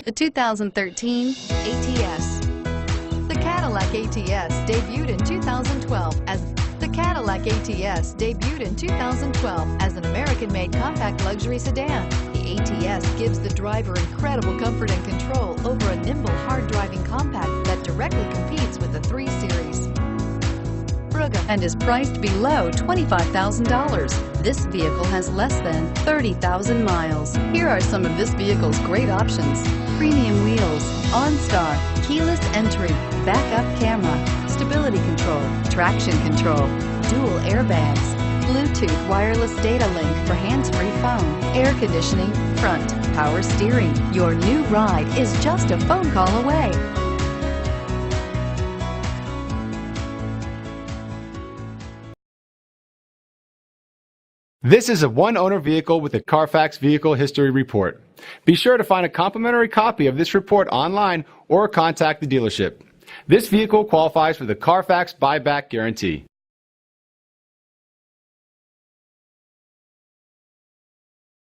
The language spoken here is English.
The 2013 ATS. The Cadillac ATS debuted in 2012 as an American-made compact luxury sedan. The ATS gives the driver incredible comfort and control over a nimble, hard-driving compact that directly competes with the 3 Series. And is priced below $25,000. This vehicle has less than 30,000 miles. Here are some of this vehicle's great options: premium wheels, OnStar, keyless entry, backup camera, stability control, traction control, dual airbags, Bluetooth wireless data link for hands-free phone, air conditioning, front, power steering. Your new ride is just a phone call away. This is a one-owner vehicle with a Carfax Vehicle History Report. Be sure to find a complimentary copy of this report online or contact the dealership. This vehicle qualifies for the Carfax Buyback Guarantee.